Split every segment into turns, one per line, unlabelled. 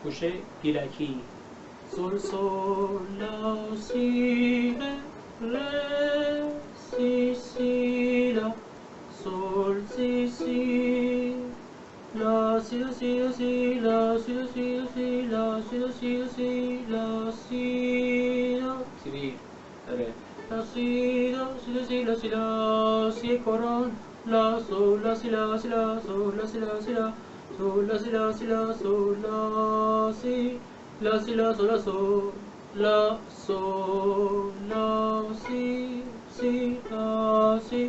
گوشه گیلکی. سل سل لا سی ره سی سی لا سل سی سی لا سی لا سی لا سی لا سی لا سی لا سی لا سی لا سی لا سی لا سی دی داره لا سی لا سی لا سی لا سی لا سی کورون لا سول لا سی لا سی لا سول لا سی لا سی لا سول لا سی لا سی لا سول لا سی لا سی لا سول لا سول لا سول لا سی سی لا سی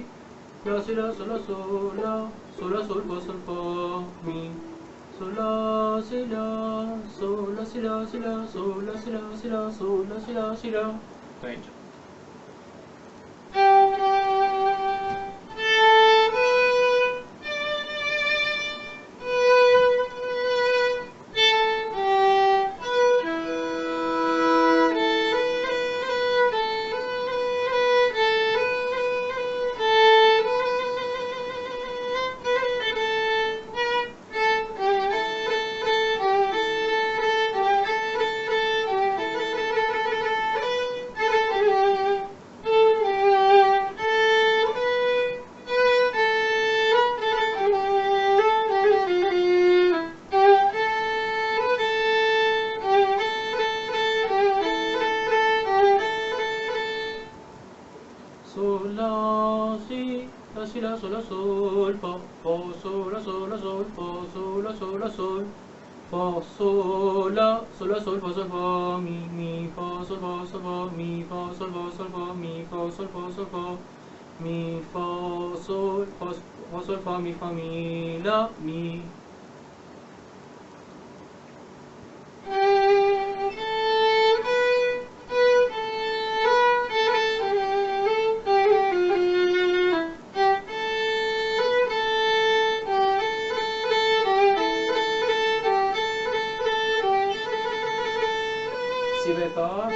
لا سی لا سول لا سول لا سول لا سول فا سول فا می سول لا سی لا سول لا سی لا سی لا سول لا سی لا سی لا سول لا سی لا سی لا تا اینجا. Sol la si la sol la sol fa fa sol la sol la sol fa sol la sol la sol fa sol la sol la sol fa sol fa mi fa sol fa mi fa sol fa mi fa sol fa mi fa sol fa sol fa mi la mi. Si bemol,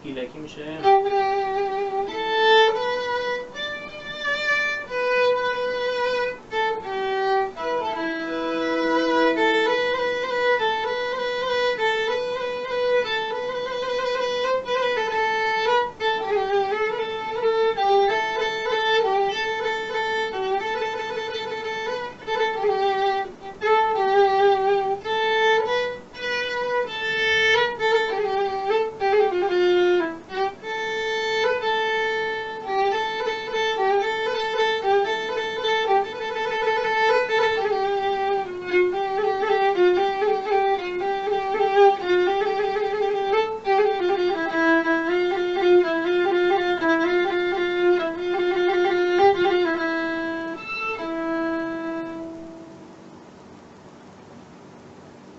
گیلکی میشه.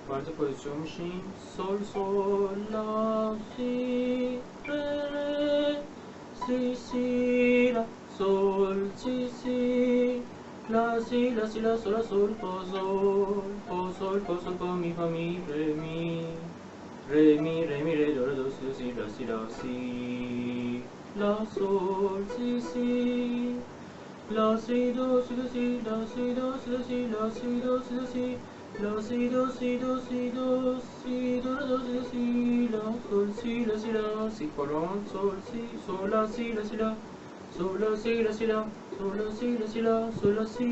وارد پوزیشن میشیم. سول سول لا سی ره سی سی لا سول سی سی لا سی لا سی لا سول لا سول فا سول فا می ره می ره دو دو سی لا سی لا سی لا سول سی سی لا سی دو سی دو سی لا سی دو سی دو سی لا سی دو سی دو سی la si do si do si do si do do si do si la sol si la si la si colon sol si sol la si la si la sol la si la si la sol la si la si la sol la si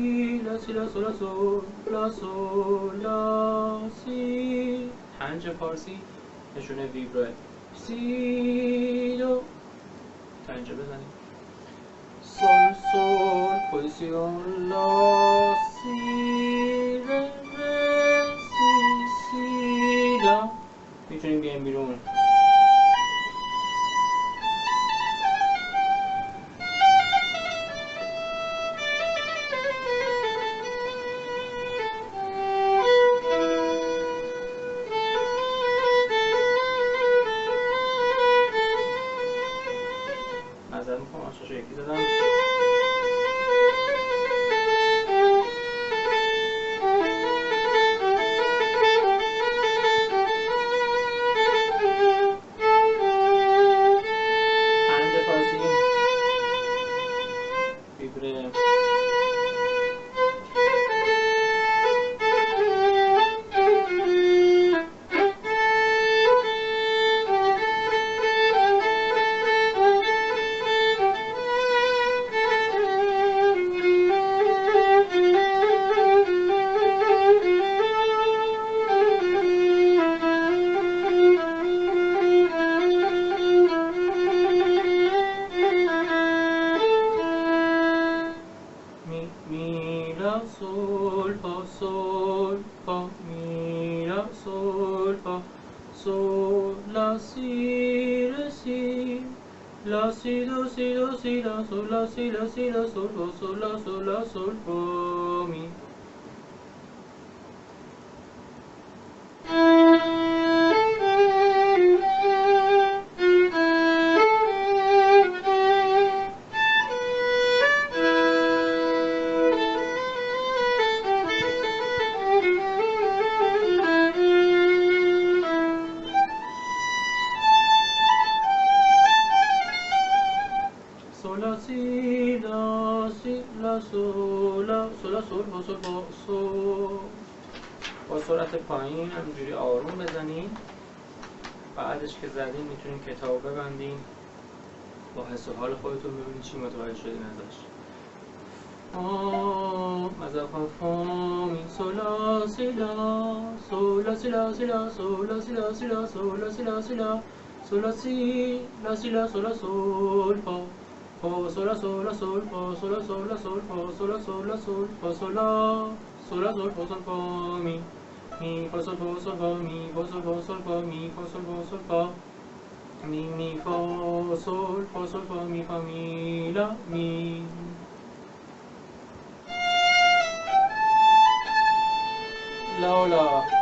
la si la sol la sol la si پنج فارسی نشونه ویبرو سی دو تا اینجا بزنیم. سول سول پوزیسیون لا سی ره سی لا. میتونیم بیایم بیرون. معذرت میخوام آساشو یکی زدم. sol, fa, sol, fa, mi, la, sol, fa, sol, la, si, re, si, la, si, do, si, do, si, la, sol, la, si, la, si, la, sol, fa, sol, la, sol, la, sol, fa, mi. Sol, la, si, la, si, la, sol, la, sol, la, sol, fa, sol, fa, sol. با سرعت پایین همینجوری آروم بزنین. بعدش که زدین میتونین کتاب ببندین، با حس و حال خودتون ببینید چی متوجه شدین ازش. مذاقا فا می سولا سیلا سولا سیلا سیلا سولا سیلا سیلا سولا سیلا سیلا سولا سی لا سیلا سولا سول فا فا سولا سولا سول فا سولا سولا سول فا سولا سولا سول فا سولا سولا سول فا سول فا می فا سول فا می فا سول فا می فا سول فا می فا سول فا می فا می لا می. لا لا